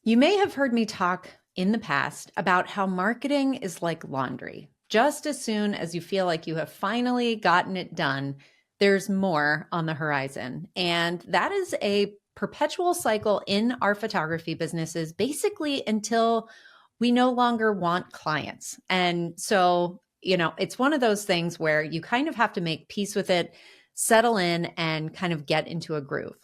You may have heard me talk in the past about how marketing is like laundry. Just as soon as you feel like you have finally gotten it done, there's more on the horizon. And that is a perpetual cycle in our photography businesses, basically until we no longer want clients. And so, it's one of those things where you kind of have to make peace with it, settle in, and kind of get into a groove.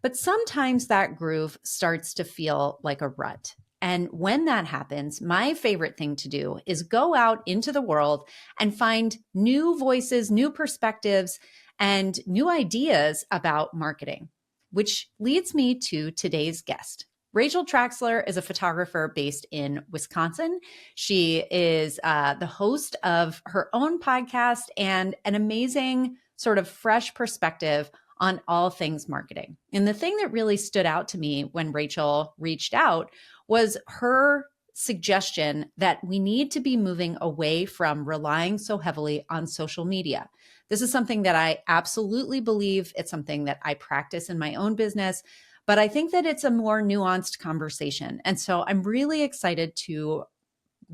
But sometimes that groove starts to feel like a rut. And when that happens, my favorite thing to do is go out into the world and find new voices, new perspectives, and new ideas about marketing, which leads me to today's guest. Rachel Traxler is a photographer based in Wisconsin. She is the host of her own podcast and an amazing sort of fresh perspective on all things marketing. And the thing that really stood out to me when Rachel reached out was her suggestion that we need to be moving away from relying so heavily on social media. This is something that I absolutely believe. It's something that I practice in my own business, but I think that it's a more nuanced conversation. And so I'm really excited to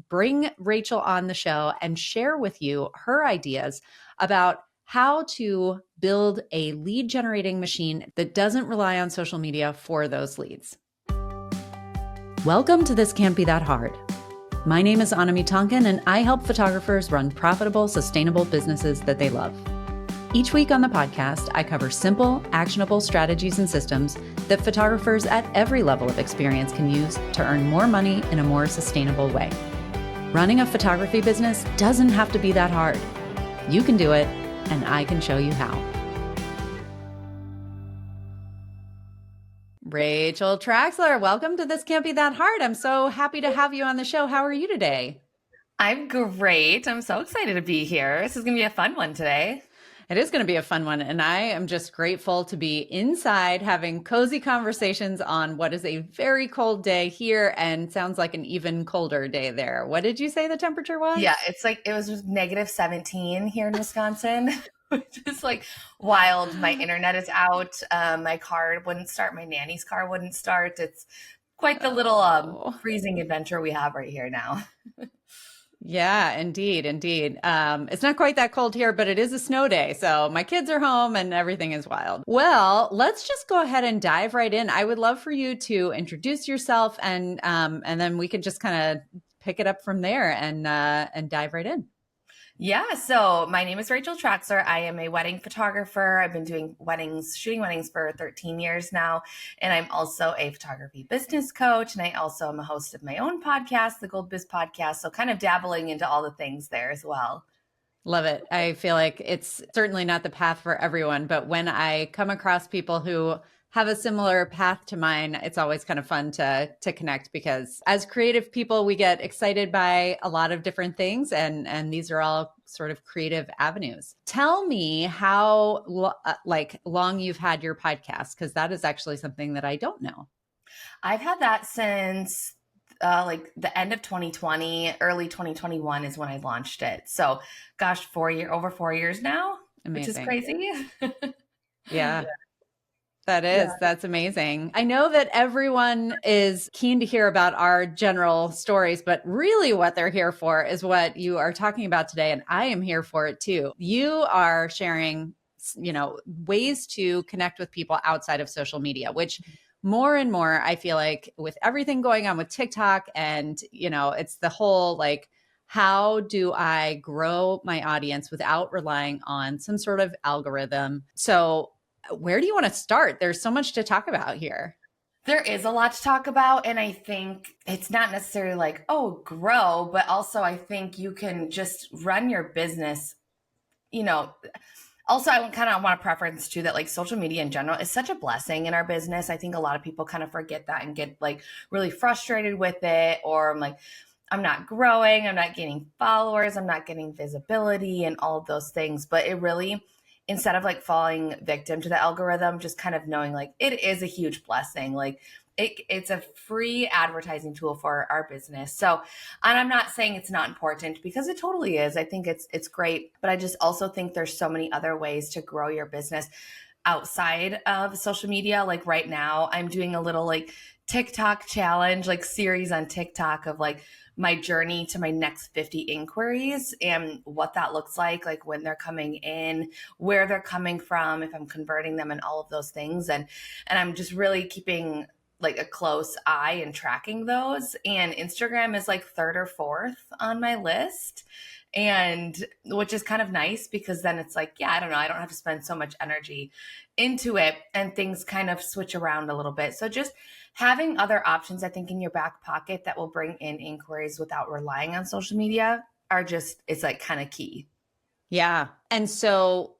bring Rachel on the show and share with you her ideas about how to build a lead generating machine that doesn't rely on social media for those leads. Welcome to This Can't Be That Hard. My name is Anami Tonkin, and I help photographers run profitable, sustainable businesses that they love. Each week on the podcast, I cover simple, actionable strategies and systems that photographers at every level of experience can use to earn more money in a more sustainable way. Running a photography business doesn't have to be that hard. You can do it, and I can show you how. Rachel Traxler, welcome to This Can't Be That Hard. I'm so happy to have you on the show. How are you today? I'm great. I'm so excited to be here. This is going to be a fun one today. It is going to be a fun one. And I am just grateful to be inside having cozy conversations on what is a very cold day here and sounds like an even colder day there. What did you say the temperature was? Yeah, it was negative 17 here in Wisconsin, which is like wild. My internet is out. My car wouldn't start. My nanny's car wouldn't start. It's quite the little freezing adventure we have right here now. Yeah, indeed. It's not quite that cold here, but it is a snow day. So my kids are home and everything is wild. Well, let's just go ahead and dive right in. I would love for you to introduce yourself and then we can just kind of pick it up from there and dive right in. Yeah, so my name is Rachel Traxler. I am a wedding photographer. I've been doing shooting weddings for 13 years now. And I'm also a photography business coach. And I also am a host of my own podcast, the Gold Biz Podcast. So kind of dabbling into all the things there as well. Love it. I feel like it's certainly not the path for everyone, but when I come across people who have a similar path to mine, it's always kind of fun to connect because as creative people, we get excited by a lot of different things and these are all sort of creative avenues. Tell me how long you've had your podcast, because that is actually something that I don't know. I've had that since the end of 2020, early 2021 is when I launched it. So gosh, over 4 years now, Amazing. Which is crazy. Yeah. That's amazing. I know that everyone is keen to hear about our general stories, but really what they're here for is what you are talking about today. And I am here for it too. You are sharing, ways to connect with people outside of social media, which more and more, I feel like with everything going on with TikTok and, it's the whole how do I grow my audience without relying on some sort of algorithm? So where do you want to start? There's so much to talk about here. There is a lot to talk about. And I think it's not necessarily grow, but also I think you can just run your business, Also, I kind of want to preference too that social media in general is such a blessing in our business. I think a lot of people kind of forget that and get really frustrated with it, or I'm not growing, I'm not gaining followers, I'm not getting visibility and all of those things. But it really, instead of falling victim to the algorithm, just kind of knowing it is a huge blessing. It's a free advertising tool for our business. So, and I'm not saying it's not important because it totally is. I think it's great, but I just also think there's so many other ways to grow your business outside of social media. Right now I'm doing a little TikTok challenge, like series on TikTok of like my journey to my next 50 inquiries and what that looks like when they're coming in, where they're coming from, if I'm converting them and all of those things. And I'm just really keeping like a close eye and tracking those. And Instagram is like third or fourth on my list. And which is kind of nice because then it's like, yeah, I don't know, I don't have to spend so much energy into it and things kind of switch around a little bit. So just having other options, I think, in your back pocket that will bring in inquiries without relying on social media it's like kind of key. Yeah. And so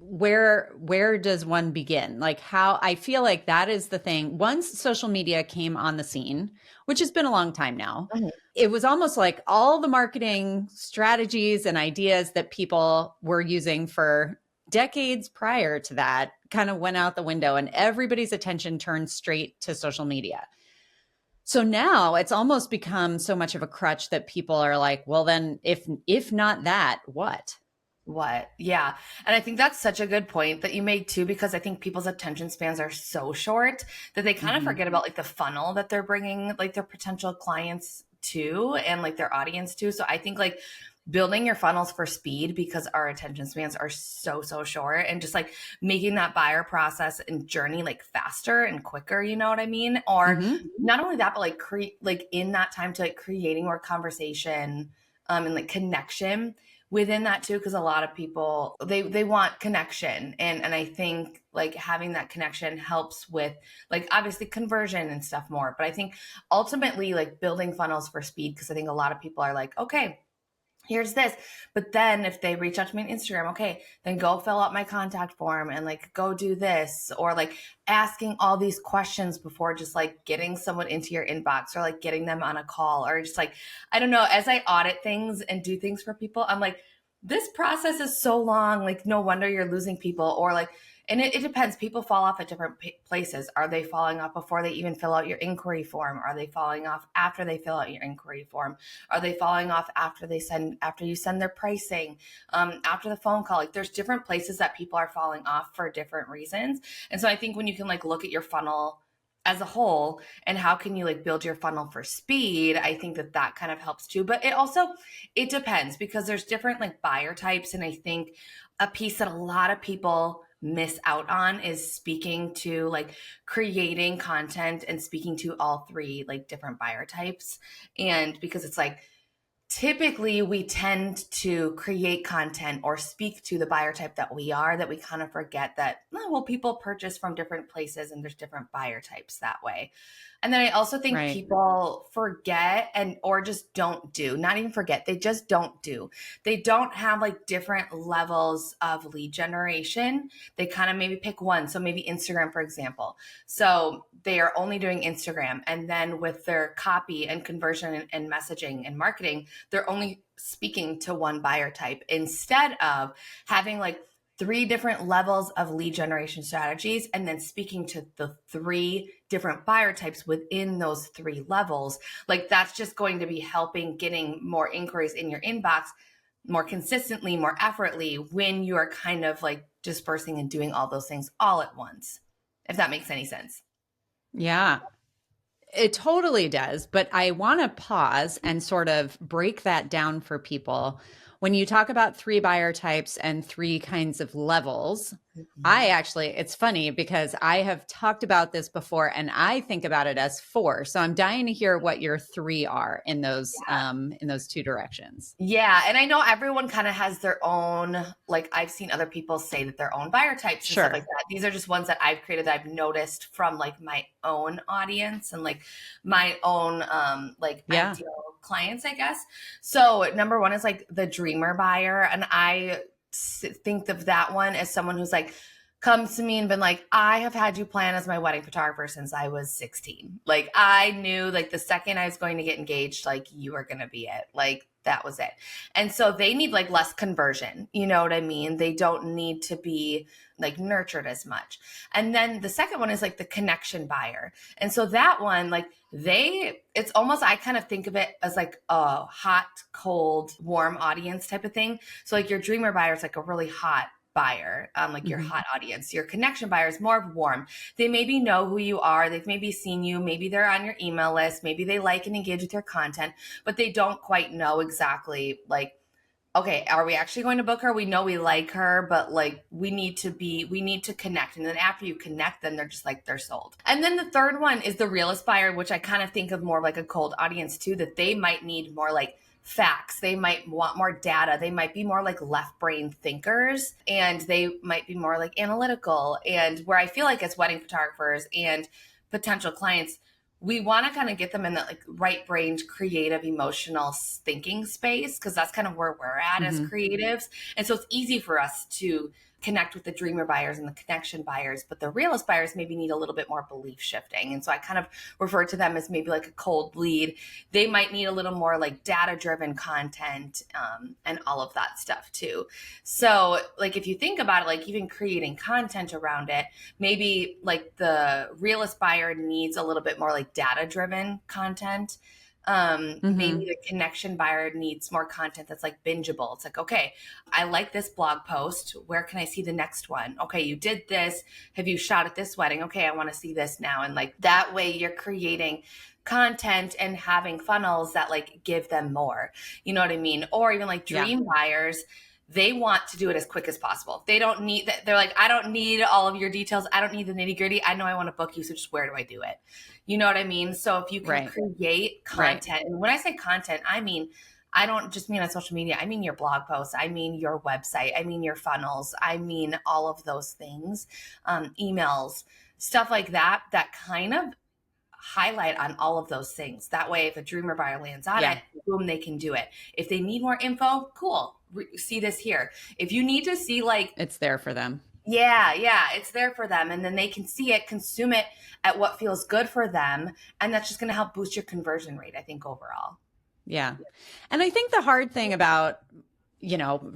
where does one begin? Like how I feel like that is the thing. Once social media came on the scene, which has been a long time now, it was almost like all the marketing strategies and ideas that people were using for decades prior to that kind of went out the window and everybody's attention turned straight to social media. So now it's almost become so much of a crutch that people are like, well, then if not that, what? What? Yeah. And I think that's such a good point that you made too, because I think people's attention spans are so short that they kind of forget about like the funnel that they're bringing like their potential clients to and like their audience to. So I think like building your funnels for speed because our attention spans are so short and just like making that buyer process and journey like faster and quicker, you know what I mean? Or not only that, but like like in that time to like creating more conversation and like connection within that too, because a lot of people they want connection and I think like having that connection helps with like obviously conversion and stuff more, but I think ultimately like building funnels for speed, because I think a lot of people are like, okay, here's this, but then if they reach out to me on Instagram, okay, then go fill out my contact form and like go do this, or like asking all these questions before just like getting someone into your inbox or like getting them on a call, or just like, I don't know, as I audit things and do things for people, I'm like, this process is so long, like no wonder you're losing people. Or like, and it depends. People fall off at different places. Are they falling off before they even fill out your inquiry form? Are they falling off after they fill out your inquiry form? Are they falling off after you send their pricing, after the phone call? Like there's different places that people are falling off for different reasons. And so I think when you can like look at your funnel as a whole and how can you like build your funnel for speed, I think that kind of helps too. But it depends because there's different like buyer types. And I think a piece that a lot of people miss out on is speaking to like creating content and speaking to all three like different buyer types. And because it's like, typically we tend to create content or speak to the buyer type that we kind of forget that, well, people purchase from different places and there's different buyer types that way. And then I also think people forget or just don't do, not even forget, they just don't do. They don't have like different levels of lead generation. They kind of maybe pick one. So maybe Instagram, for example. So they are only doing Instagram. And then with their copy and conversion and messaging and marketing, they're only speaking to one buyer type instead of having like 3 different levels of lead generation strategies and then speaking to the 3 different buyer types within those 3 levels. Like that's just going to be helping getting more inquiries in your inbox more consistently, more effortlessly when you are kind of like dispersing and doing all those things all at once, if that makes any sense. Yeah, it totally does. But I want to pause and sort of break that down for people. When you talk about 3 buyer types and 3 kinds of levels, it's funny because I have talked about this before and I think about it as 4. So I'm dying to hear what your 3 are in those 2 directions. Yeah. And I know everyone kind of has their own, like I've seen other people say that their own buyer types and stuff like that. These are just ones that I've created that I've noticed from like my own audience and like my own ideal clients, I guess. So number 1 is like the dreamer buyer. And I think of that one as someone who's like comes to me and been like, I have had you plan as my wedding photographer since I was 16. Like I knew like the second I was going to get engaged, like you are going to be it. Like that was it. And so they need like less conversion. You know what I mean? They don't need to be like nurtured as much. And then the second one is like the connection buyer. And so that one, like it's almost, I kind of think of it as like a hot, cold, warm audience type of thing. So like your dreamer buyer is like a really hot buyer, like your hot audience. Your connection buyer is more warm. They maybe know who you are. They've maybe seen you. Maybe they're on your email list. Maybe they like and engage with your content, but they don't quite know exactly like, okay, are we actually going to book her? We know we like her, but like we need to connect. And then after you connect, then they're just like, they're sold. And then the third one is the realist buyer, which I kind of think of more like a cold audience too, that they might need more like facts. They might want more data. They might be more like left brain thinkers, and they might be more like analytical. And where I feel like as wedding photographers and potential clients, we want to kind of get them in that like right brained, creative, emotional thinking space, because that's kind of where we're at as creatives. And so it's easy for us to connect with the dreamer buyers and the connection buyers, but the realist buyers maybe need a little bit more belief shifting. And so I kind of refer to them as maybe like a cold lead. They might need a little more like data driven content, and all of that stuff too. So like, if you think about it, like even creating content around it, maybe like the realist buyer needs a little bit more like data driven content. Maybe the connection buyer needs more content that's like bingeable. It's like, okay, I like this blog post. Where can I see the next one? Okay, you did this. Have you shot at this wedding? Okay, I want to see this now. And like that way you're creating content and having funnels that like give them more. You know what I mean? Or even like dream buyers, they want to do it as quick as possible. They don't need that. They're like, I don't need all of your details. I don't need the nitty gritty. I know I want to book you. So just where do I do it? You know what I mean? So if you can create content, and when I say content, I mean, I don't just mean on social media. I mean your blog posts. I mean your website. I mean your funnels. I mean all of those things, emails, stuff like that, that kind of highlight on all of those things. That way, if a dreamer buyer lands on it, boom, they can do it. If they need more info, cool. See this here. If you need to see like, it's there for them. Yeah, it's there for them. And then they can see it, consume it at what feels good for them. And that's just going to help boost your conversion rate, I think, overall. Yeah. And I think the hard thing about,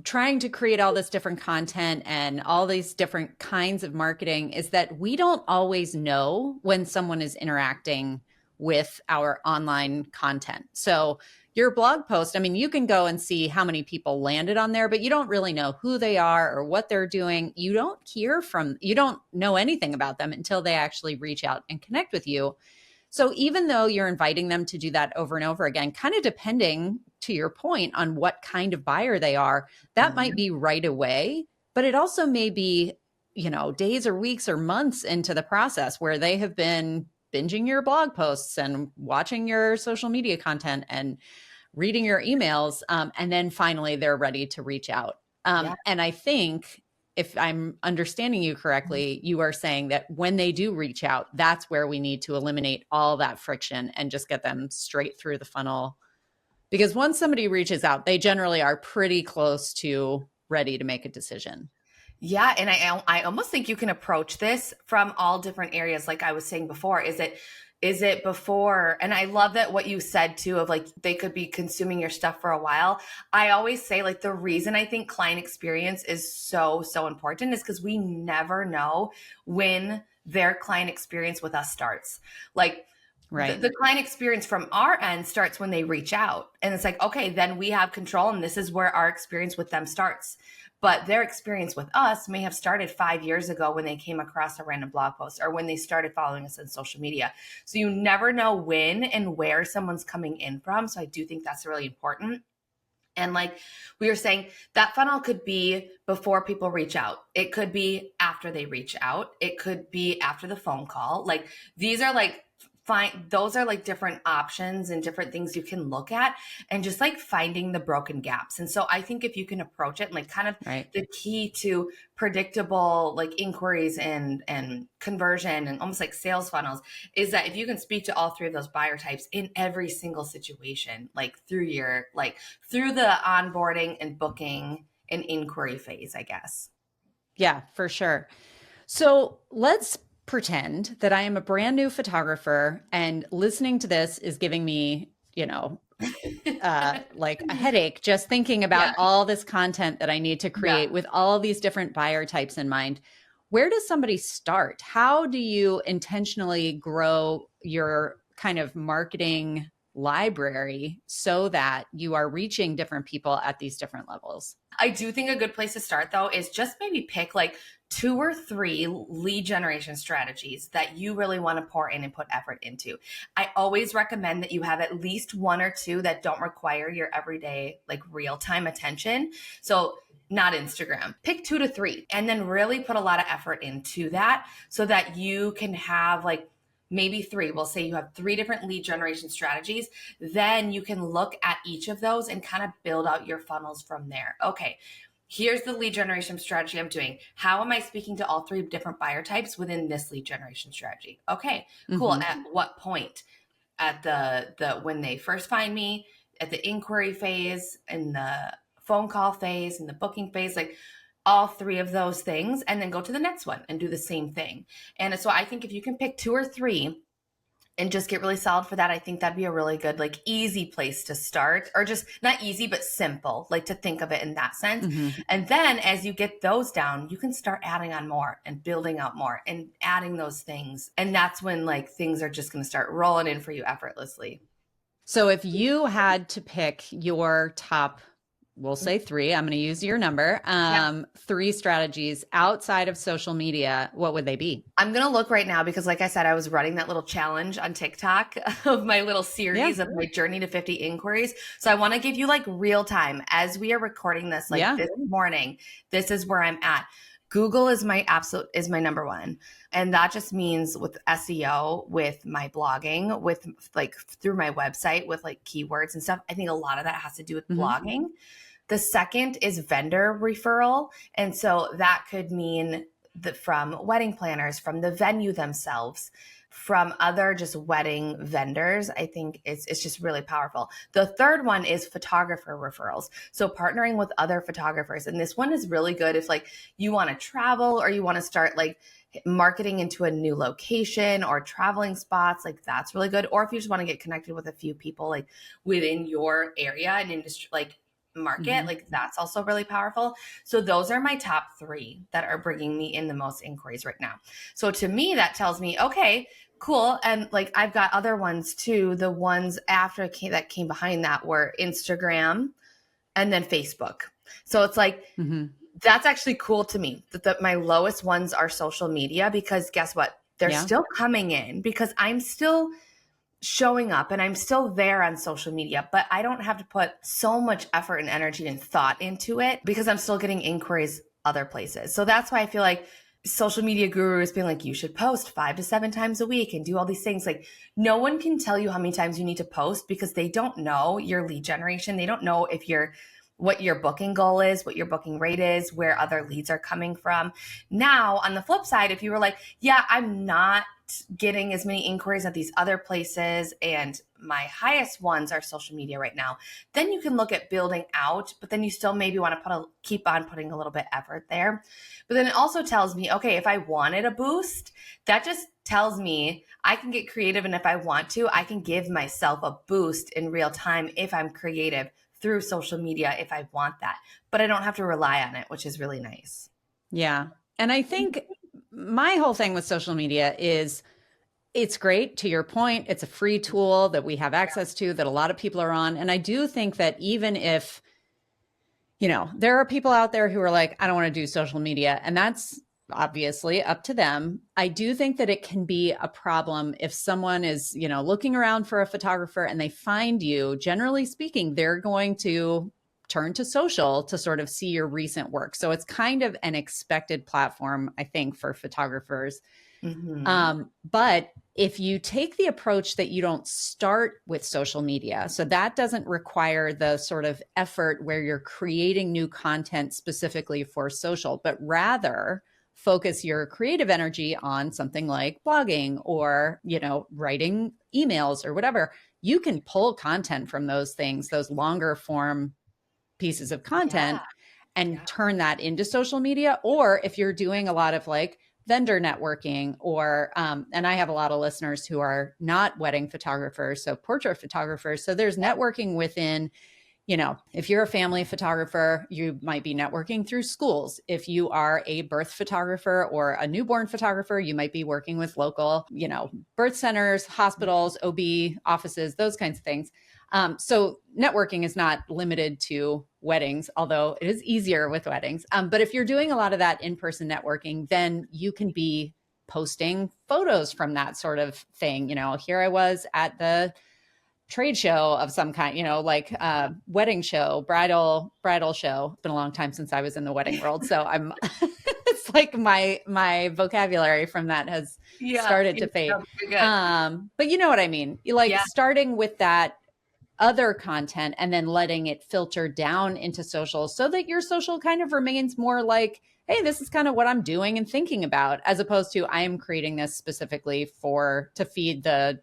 trying to create all this different content and all these different kinds of marketing is that we don't always know when someone is interacting with our online content. So your blog post, I mean, you can go and see how many people landed on there, but you don't really know who they are or what they're doing. You don't know anything about them until they actually reach out and connect with you. So even though you're inviting them to do that over and over again, kind of depending, to your point, on what kind of buyer they are, that might be right away, but it also may be, days or weeks or months into the process where they have been binging your blog posts and watching your social media content and reading your emails. And then finally they're ready to reach out. And I think, if I'm understanding you correctly, you are saying that when they do reach out, that's where we need to eliminate all that friction and just get them straight through the funnel. Because once somebody reaches out, they generally are pretty close to ready to make a decision. Yeah. And I almost think you can approach this from all different areas. Like I was saying before, is it before? And I love that what you said too, of like, they could be consuming your stuff for a while. I always say like the reason I think client experience is so, so important is because we never know when their client experience with us starts. Like, the client experience from our end starts when they reach out, and it's like, okay, then we have control, and this is where our experience with them starts. But their experience with us may have started 5 years ago when they came across a random blog post or when they started following us on social media. So you never know when and where someone's coming in from. So I do think that's really important. And like we were saying, that funnel could be before people reach out. It could be after they reach out. It could be after the phone call. Like these are like, those are like different options and different things you can look at, and just like finding the broken gaps. And so I think if you can approach it and like kind of the key to predictable like inquiries and conversion and almost like sales funnels is that if you can speak to all three of those buyer types in every single situation, like through the onboarding and booking and inquiry phase, I guess. Yeah, for sure. So let's pretend that I am a brand new photographer and listening to this is giving me, like a headache just thinking about all this content that I need to create with all these different buyer types in mind. Where does somebody start? How do you intentionally grow your kind of marketing library so that you are reaching different people at these different levels? I do think a good place to start though is just maybe pick like 2 or 3 lead generation strategies that you really want to pour in and put effort into. I always recommend that you have at least 1 or 2 that don't require your everyday like real-time attention. So not Instagram. Pick 2 to 3 and then really put a lot of effort into that so that you can have like maybe 3. We'll say you have 3 different lead generation strategies. Then you can look at each of those and kind of build out your funnels from there. Okay, here's the lead generation strategy I'm doing. How am I speaking to all 3 different buyer types within this lead generation strategy? Okay, cool. Mm-hmm. At what point? At the when they first find me, at the inquiry phase, in the phone call phase, in the booking phase, like all 3 of those things, and then go to the next one and do the same thing. And so I think if you can pick 2 or 3 and just get really solid for that, I think that'd be a really good, like easy place to start, or just not easy, but simple, like to think of it in that sense. Mm-hmm. And then as you get those down, you can start adding on more and building out more and adding those things. And that's when like things are just going to start rolling in for you effortlessly. So if you had to pick your top, we'll say 3, I'm going to use your number, 3 strategies outside of social media, what would they be? I'm going to look right now because like I said, I was running that little challenge on TikTok of my little series of my journey to 50 inquiries. So I want to give you like real time as we are recording this, like this morning, this is where I'm at. Google is my number 1. And that just means with SEO, with my blogging, with like through my website, with like keywords and stuff. I think a lot of that has to do with blogging. The second is vendor referral. And so that could mean that from wedding planners, from the venue themselves, from other just wedding vendors. I think it's just really powerful. The third one is photographer referrals. So partnering with other photographers. And this one is really good if like you want to travel or you want to start like marketing into a new location or traveling spots, like that's really good. Or if you just want to get connected with a few people like within your area and industry, like market, like that's also really powerful. So those are my top 3 that are bringing me in the most inquiries right now. So to me, that tells me, okay, cool. And like, I've got other ones too. The ones after that came behind that were Instagram and then Facebook. So it's like, that's actually cool to me that my lowest ones are social media, because guess what? They're still coming in because I'm still showing up and I'm still there on social media, but I don't have to put so much effort and energy and thought into it because I'm still getting inquiries other places. So that's why I feel like social media gurus being like, you should post 5 to 7 times a week and do all these things. Like no one can tell you how many times you need to post because they don't know your lead generation. They don't know if what your booking goal is, what your booking rate is, where other leads are coming from. Now, on the flip side, if you were like, yeah, I'm not getting as many inquiries at these other places and my highest ones are social media right now, then you can look at building out, but then you still maybe want to keep on putting a little bit effort there. But then it also tells me, okay, if I wanted a boost, that just tells me I can get creative. And if I want to, I can give myself a boost in real time if I'm creative through social media, if I want that, but I don't have to rely on it, which is really nice. Yeah. And I think my whole thing with social media is it's great. To your point, it's a free tool that we have access to, that a lot of people are on. And I do think that even if, there are people out there who are like, I don't want to do social media, and that's obviously up to them. I do think that it can be a problem if someone is, looking around for a photographer and they find you. Generally speaking, they're going to turn to social to sort of see your recent work. So it's kind of an expected platform, I think, for photographers. But if you take the approach that you don't start with social media, so that doesn't require the sort of effort where you're creating new content specifically for social, but rather focus your creative energy on something like blogging or, writing emails or whatever, you can pull content from those things, those longer form pieces of content, and turn that into social media. Or if you're doing a lot of like vendor networking or, and I have a lot of listeners who are not wedding photographers, so portrait photographers. So there's networking within, If you're a family photographer, you might be networking through schools. If you are a birth photographer or a newborn photographer, you might be working with local, birth centers, hospitals, OB offices, those kinds of things. So networking is not limited to weddings, although it is easier with weddings. But if you're doing a lot of that in-person networking, then you can be posting photos from that sort of thing. Here I was at the trade show of some kind, like wedding show, bridal show. It's been a long time since I was in the wedding world. So I'm, it's like my vocabulary from that has started to fade. But you know what I mean? Like starting with that other content and then letting it filter down into social so that your social kind of remains more like, hey, this is kind of what I'm doing and thinking about, as opposed to I am creating this specifically to feed the,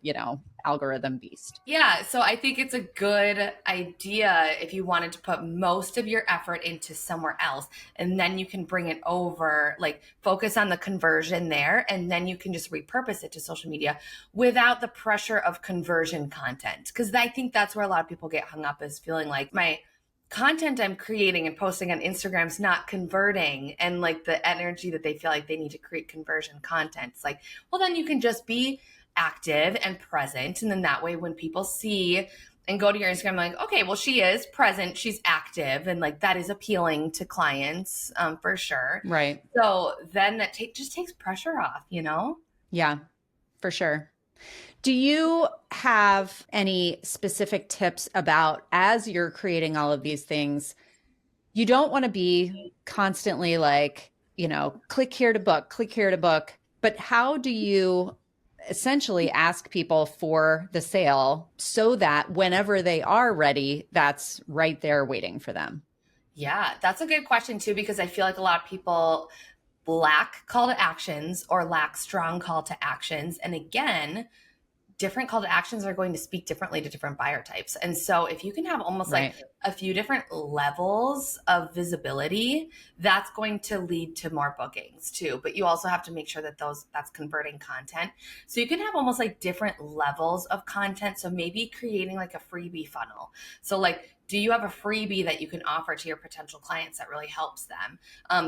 algorithm beast. Yeah. So I think it's a good idea if you wanted to put most of your effort into somewhere else, and then you can bring it over, like focus on the conversion there, and then you can just repurpose it to social media without the pressure of conversion content. Because I think that's where a lot of people get hung up, is feeling like my content I'm creating and posting on Instagram is not converting, and like the energy that they feel like they need to create conversion content. It's like, well, then you can just be active and present. And then that way, when people see and go to your Instagram, like, okay, well, she is present, she's active. And like, that is appealing to clients for sure. Right. So then that just takes pressure off, Yeah, for sure. Do you have any specific tips about, as you're creating all of these things, you don't want to be constantly like, click here to book, but how do you essentially ask people for the sale so that whenever they are ready, that's right there waiting for them? Yeah, that's a good question too, because I feel like a lot of people lack call to actions or lack strong call to actions. And again, different call to actions are going to speak differently to different buyer types. And so if you can have almost like a few different levels of visibility, that's going to lead to more bookings too. But you also have to make sure that that's converting content. So you can have almost like different levels of content. So maybe creating like a freebie funnel. So like, do you have a freebie that you can offer to your potential clients that really helps them?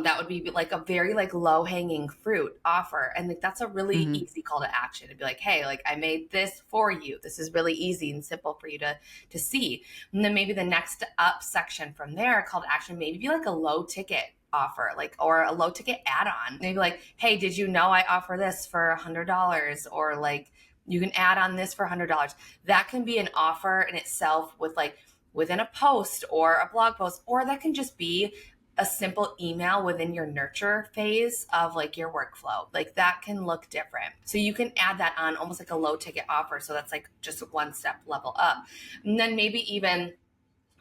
That would be like a very like low hanging fruit offer. And like, that's a really easy call to action. It'd be like, hey, like I made this for you. This is really easy and simple for you to see. And then maybe the next up section from there, call to action, maybe be like a low ticket offer, like, or a low ticket add-on. Maybe like, hey, did you know I offer this for $100? Or like, you can add on this for $100. That can be an offer in itself with like, within a post or a blog post, or that can just be a simple email within your nurture phase of like your workflow. Like that can look different. So you can add that on almost like a low ticket offer. So that's like just one step level up. And then maybe even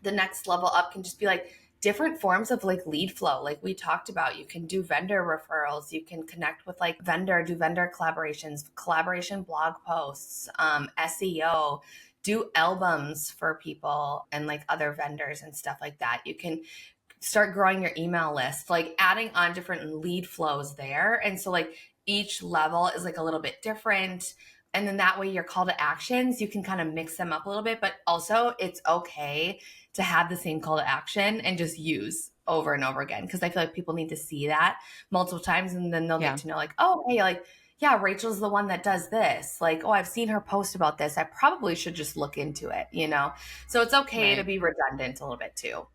the next level up can just be like different forms of like lead flow. Like we talked about, you can do vendor referrals. You can connect with like do vendor collaboration blog posts, SEO, do albums for people and like other vendors and stuff like that. You can start growing your email list, like adding on different lead flows there. And so like each level is like a little bit different. And then that way your call to actions, you can kind of mix them up a little bit, but also it's okay to have the same call to action and just use over and over again. Cause I feel like people need to see that multiple times, and then they'll get to know like, oh, hey, like, yeah, Rachel's the one that does this. Like, oh, I've seen her post about this. I probably should just look into it, So it's okay to be redundant a little bit too.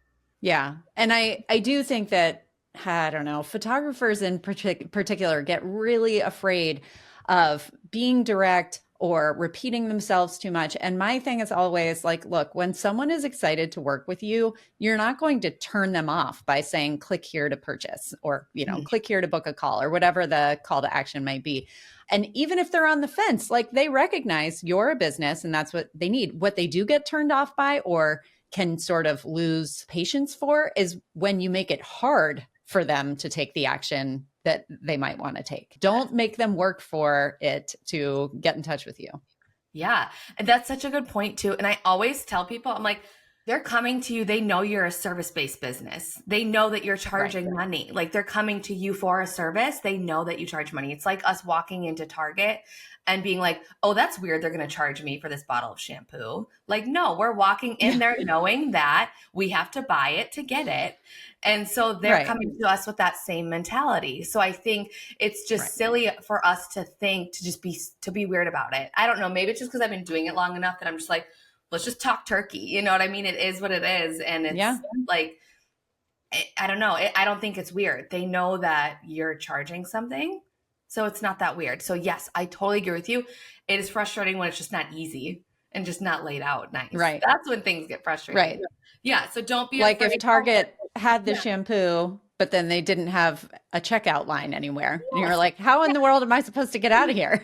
Yeah. And I do think that, I don't know, photographers in particular get really afraid of being direct or repeating themselves too much. And my thing is always like, look, when someone is excited to work with you, you're not going to turn them off by saying, click here to purchase, or, click here to book a call, or whatever the call to action might be. And even if they're on the fence, like they recognize you're a business and that's what they need. What they do get turned off by or can sort of lose patience for is when you make it hard for them to take the action that they might want to take. Don't make them work for it to get in touch with you. Yeah. And that's such a good point too. And I always tell people, I'm like, they're coming to you. They know you're a service-based business. They know that you're charging money. Like they're coming to you for a service. They know that you charge money. It's like us walking into Target and being like, oh, that's weird. They're going to charge me for this bottle of shampoo. Like, no, we're walking in there knowing that we have to buy it to get it. And so they're coming to us with that same mentality. So I think it's just silly for us to think to be weird about it. I don't know. Maybe it's just because I've been doing it long enough that I'm just like, let's just talk turkey. You know what I mean? It is what it is. And it's like, I don't know. I don't think it's weird. They know that you're charging something. So it's not that weird. So yes, I totally agree with you. It is frustrating when it's just not easy and just not laid out nice. Right. That's when things get frustrating. Right. Yeah. So don't be like if Target had the shampoo, but then they didn't have a checkout line anywhere. And you're like, how in the world am I supposed to get out of here?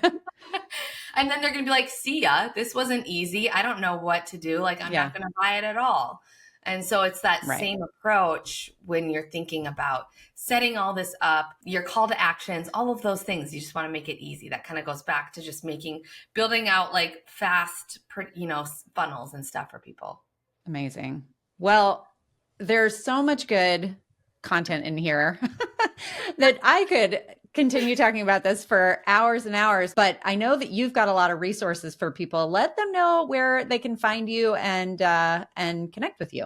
And then they're going to be like, see ya, this wasn't easy. I don't know what to do. Like, I'm not going to buy it at all. And so it's that same approach when you're thinking about setting all this up, your call to actions, all of those things. You just want to make it easy. That kind of goes back to just building out like fast, funnels and stuff for people. Amazing. Well, there's so much good content in here that I could continue talking about this for hours and hours, but I know that you've got a lot of resources for people. Let them know where they can find you and connect with you.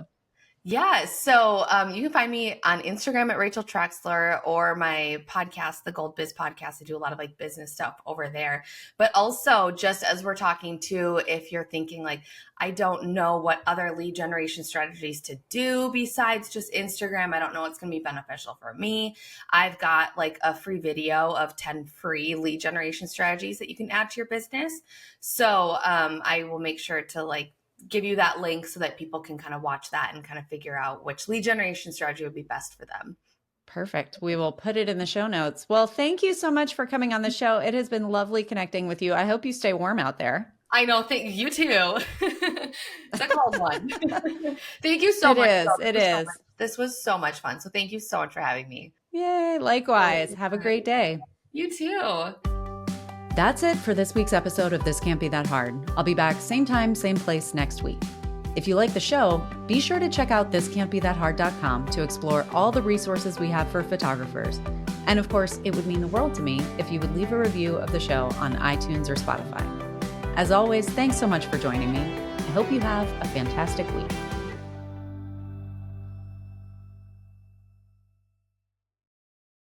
Yeah. So you can find me on Instagram at Rachel Traxler or my podcast, the Gold Biz Podcast. I do a lot of like business stuff over there. But also just as we're talking to, if you're thinking like, I don't know what other lead generation strategies to do besides just Instagram. I don't know what's going to be beneficial for me. I've got like a free video of 10 free lead generation strategies that you can add to your business. So I will make sure to like give you that link so that people can kind of watch that and kind of figure out which lead generation strategy would be best for them. Perfect. We will put it in the show notes. Well, thank you so much for coming on the show. It has been lovely connecting with you. I hope you stay warm out there. I know. Thank you too. It's a cold one. Thank you so much. It is. This was so much fun. So thank you so much for having me. Yay. Likewise. Have a great day. You too. That's it for this week's episode of This Can't Be That Hard. I'll be back same time, same place next week. If you like the show, be sure to check out thiscan'tbethathard.com to explore all the resources we have for photographers. And of course, it would mean the world to me if you would leave a review of the show on iTunes or Spotify. As always, thanks so much for joining me. I hope you have a fantastic week.